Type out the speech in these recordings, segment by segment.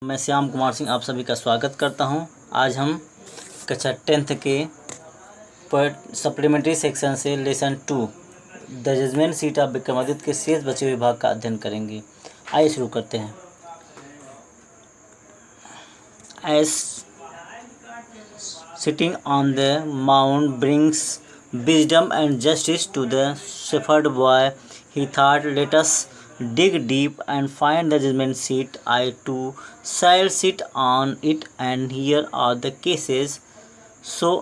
मैं श्याम कुमार सिंह आप सभी का स्वागत करता हूं। आज हम कक्षा 10th के सप्लीमेंट्री सेक्शन से lesson 2 the judgement seat of Vikramaditya के शेष बचे हुए भाग का अध्ययन करेंगे। आइए शुरू करते हैं। As sitting on the mount brings wisdom and justice to the shepherd boy, he thought, let us dig deep and find the judgment seat. I too shall sit on it, and here are the cases. So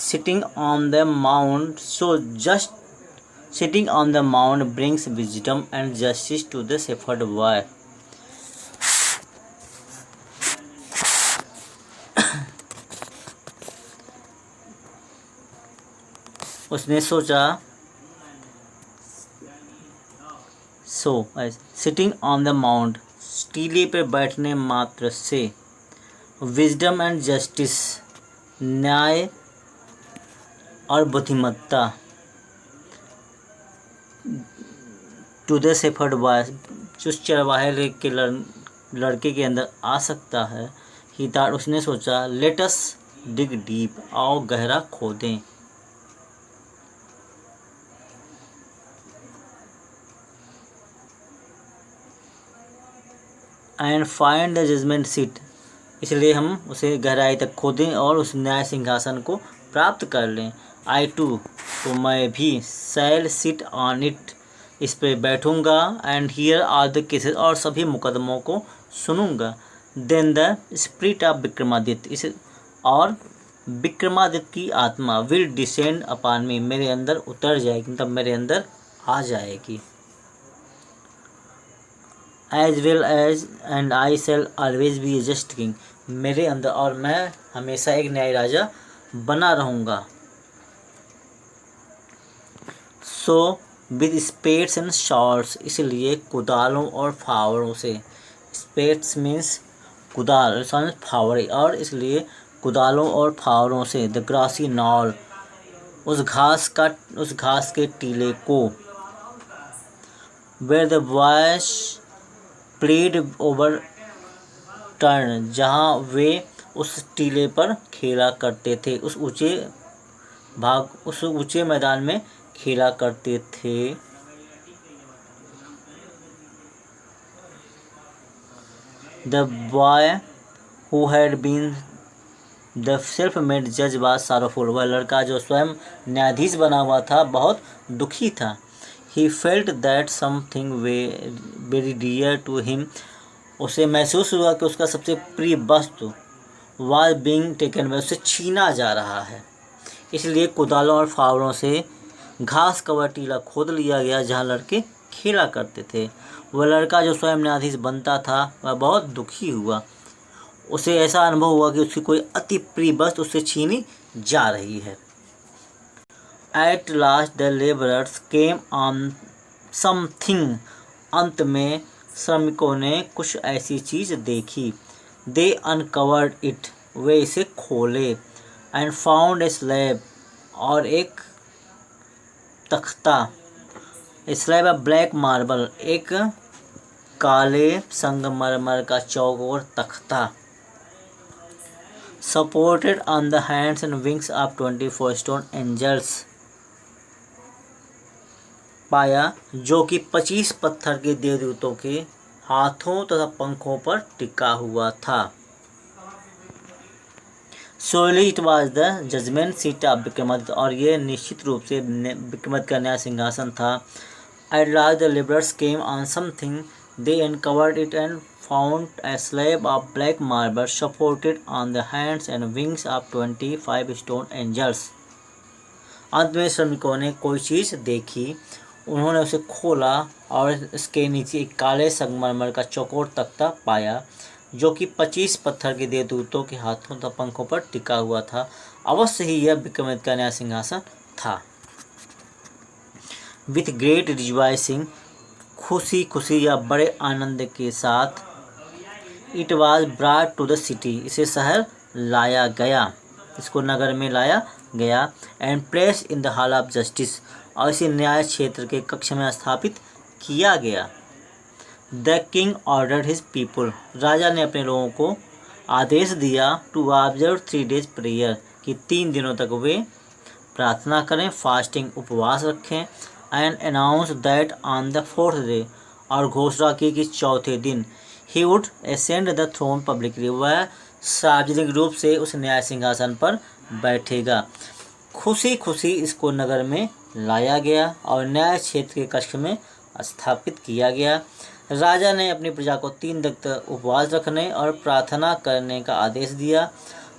sitting on the mount, just sitting on the mount brings wisdom and justice to the shepherd boy. उसने सोचा, sitting on the mount, टीले पर बैठने मात्र से, wisdom and justice, न्याय और बुद्धिमत्ता, टू द शेफर्ड बॉय, जो चरवाहे के लड़के के अंदर आ सकता है। ही थॉट, उसने सोचा, लेट अस डिग डीप, आओ गहरा खोदें। And find the judgement seat, इसलिए हम उसे गहराई तक खोदें और उस न्याय सिंहासन को प्राप्त कर लें। आई टू, तो मैं भी, शैल सिट ऑन इट, इस पर बैठूंगा। And here are the cases, और सभी मुकदमों को सुनूंगा। Then the spirit of Vikramaditya, इसे और विक्रमादित्य की आत्मा, विल डिसेंड अपॉन मी, मेरे अंदर उतर जाएगी, मतलब मेरे अंदर आ जाएगी। As well as and I shall always be a just king, मेरे अंदर और मैं हमेशा एक न्याय राजा बना रहूँगा। So with spades and shorts, इसलिए कुदालों और फावड़ों से, स्पेड्स मीन्स कुदाल, फावड़े, और इसलिए कुदालों और फावड़ों से, द ग्रासी नॉल, उस घास के टीले को, where the boys played over turn, जहाँ वे उस टीले पर खेला करते थे, उस ऊंचे मैदान में खेला करते थे। The boy who had been the self made जज वाज सॉरोफुल, वह लड़का जो स्वयं न्यायाधीश बना हुआ था बहुत दुखी था। He felt that something very dear to him, उसे महसूस हुआ कि उसका सबसे प्रिय वस्तु was being taken away, उससे छीना जा रहा है। इसलिए कुदालों और फावड़ों से घास कवर टीला खोद लिया गया जहाँ लड़के खेला करते थे। वह लड़का जो स्वयं न्यायाधीश बनता था वह बहुत दुखी हुआ। उसे ऐसा अनुभव हुआ कि उसकी कोई अति प्रिय वस्तु उससे छीनी जा रही है। At last the laborers came on something, अंत में श्रमिकों ने कुछ ऐसी चीज़ देखी। They uncovered it, वे इसे खोले। And found a slab, और एक तख्ता, slab of black marble, एक काले संगमरमर का चौकोर तख्ता, supported on the hands and wings of 24 stone angels, पाया, जो कि 25 पत्थर के देवदूतों के हाथों तथा पंखों पर टिका हुआ था। Solely it was the judgement seat of Vikramaditya, और ये निश्चित रूप से विक्रमादित्य का न्याय सिंहासन था। At last the labourers came on something, they uncovered it and found a slab of black marble supported on the hands and wings of 25 stone angels. अंत में श्रमिकों ने कोई चीज़ देखी, उन्होंने उसे खोला और इसके नीचे एक काले संगमरमर का चौकोर तख्ता पाया, जो कि 25 पत्थर के देवदूतों के हाथों तथा पंखों पर टिका हुआ था। अवश्य ही यह विक्रमादित्य का न्याय सिंहासन था। विथ ग्रेट रिजॉइसिंग, खुशी खुशी या बड़े आनंद के साथ, it was brought to the city, इसे शहर लाया गया, इसको नगर में लाया गया। And place in the hall of justice, और इसे न्याय क्षेत्र के कक्ष में स्थापित किया गया। The king ordered his people, राजा ने अपने लोगों को आदेश दिया टू ऑब्जर्व 3 days प्रेयर, कि 3 दिनों तक वे प्रार्थना करें, फास्टिंग उपवास रखें। And announce that on the 4th day, और घोषणा की कि चौथे दिन ही would ascend the throne publicly, वह सार्वजनिक रूप से उस न्याय सिंहासन पर बैठेगा। खुशी खुशी इसको नगर में लाया गया और न्याय क्षेत्र के कक्ष में स्थापित किया गया। राजा ने अपनी प्रजा को 3 दिन तक उपवास रखने और प्रार्थना करने का आदेश दिया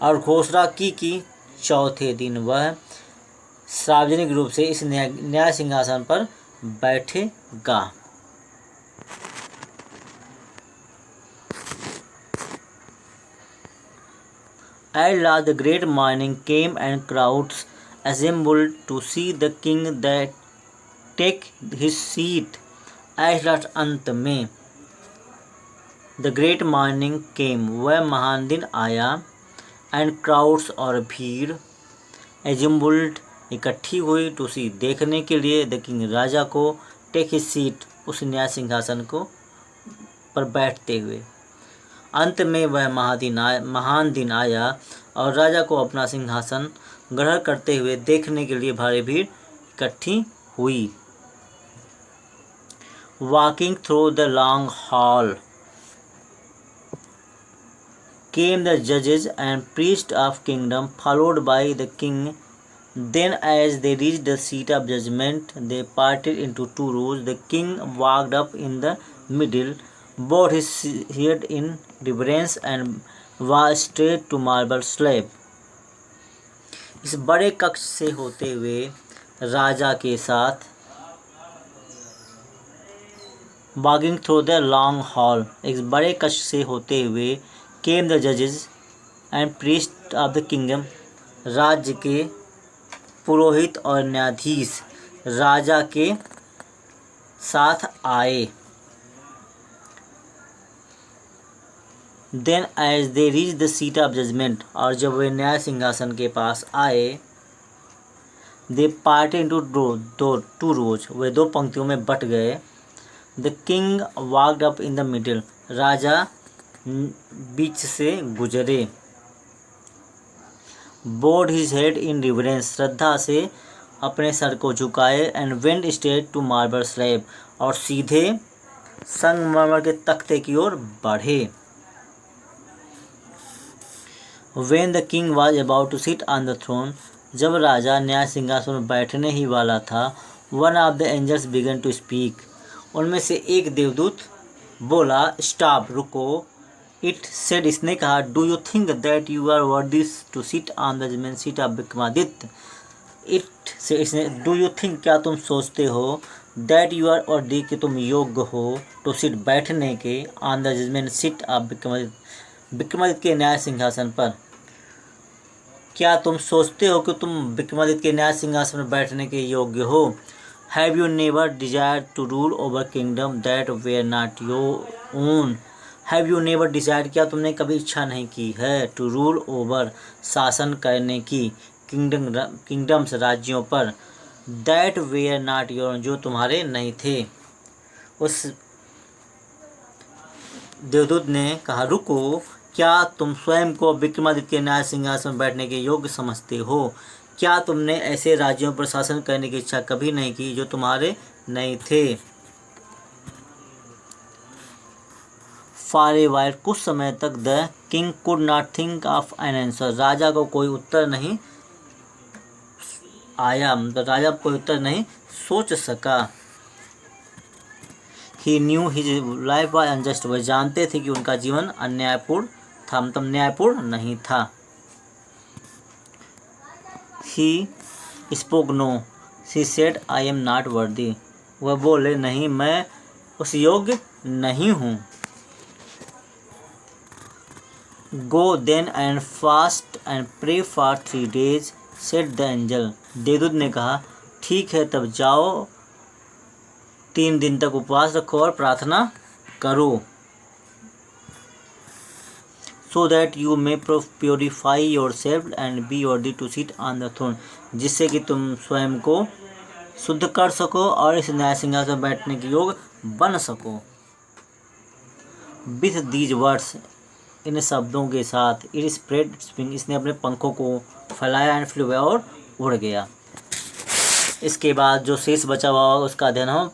और घोषणा की कि चौथे दिन वह सार्वजनिक रूप से इस न्याय सिंहासन पर बैठेगा। At last the great morning came and crowds assembled to see the king that take his seat. At last अंत में the great morning came, वह महान दिन आया, and crowds और भीड़ assembled इकट्ठी हुई, टू सी देखने के लिए, द किंग राजा को, टेक हिज सीट उस न्याय सिंहासन को पर बैठते हुए। अंत में वह महान दिन आया और राजा को अपना सिंहासन ग्रहण करते हुए देखने के लिए भारी भीड़ इकट्ठी हुई। Walking through the long hall came the judges and priests of kingdom, followed by the king. Then as they reached the seat of judgment, they parted into 2 rows. The king walked up in the middle, bowed his head in reverence, and was straight to marble slab. इस बड़े कक्ष से होते हुए राजा के साथ walking through the long hall, इस बड़े कक्ष से होते हुए केम द जजेस and priest of the kingdom, राज्य के पुरोहित और न्यायाधीश राजा के साथ आए। Then as they reach the seat of judgement, और जब वे न्याय सिंहासन के पास आए, दे पार्टेड इनटू 2 rows, वे 2 पंक्तियों में बट गए। The king walked up in the middle, राजा बीच से गुजरे। Board his head in reverence, श्रद्धा से अपने सर को झुकाए। And went straight to marble slab, और सीधे संगमरमर के तख्ते की ओर बढ़े। When the king was about to sit on the throne, जब राजा न्याय सिंहासन में बैठने ही वाला था, one of the angels began to speak, उनमें से एक देवदूत बोला, स्टॉप, रुको। इट सेड, इसने कहा, do you think that you are worthy to sit on the judgement seat of Vikramaditya. It say इसने, डू यू थिंक, क्या तुम सोचते हो, दैट यू आर वर्दी, कि तुम योग्य हो, टू सिट बैठने के, on the judgement seat of Vikramaditya के न्याय सिंहासन पर। क्या तुम सोचते हो कि तुम विक्रमादित्य के न्याय सिंहासन पर बैठने के योग्य हो। Have you never desire to rule over kingdom that were not your own. Have you never desire, क्या तुमने कभी इच्छा नहीं की है, टू रूल ओवर, शासन करने की, किंगडम्स, राज्यों पर, दैट वेयर नॉट योर, जो तुम्हारे नहीं थे। उस देवदूत ने कहा, रुको, क्या तुम स्वयं को विक्रमादित्य के न्याय सिंहासन में बैठने के योग्य समझते हो। क्या तुमने ऐसे राज्यों पर शासन करने की इच्छा कभी नहीं की जो तुम्हारे नहीं थे। फॉर ए वाइल, कुछ समय तक, the king could not think of an answer, राजा को कोई उत्तर नहीं आया, राजा कोई उत्तर नहीं सोच सका। He knew his life was unjust, वह जानते थे कि उनका जीवन अन्यायपूर्ण था, मतलब न्यायपूर्ण नहीं था। He spoke no, she said, I am not worthy, वह बोले, नहीं, मैं उस योग्य नहीं हूँ। Go then and fast and pray for 3 days, said the angel, देवदूत ने कहा, ठीक है, तब जाओ, 3 दिन तक उपवास रखो और प्रार्थना करो। So that you may purify yourself and be worthy to sit on the throne, जिससे कि तुम स्वयं को शुद्ध कर सको और इस न्याय सिंहासन पर बैठने के योग्य बन सको। विथ दीज वर्ड्स, इन शब्दों के साथ, इट स्प्रेड इट्स विंग, इसने अपने पंखों को फैलाया एंड फ्लू और उड़ गया। इसके बाद जो शेष बचा हुआ उसका अध्ययन हम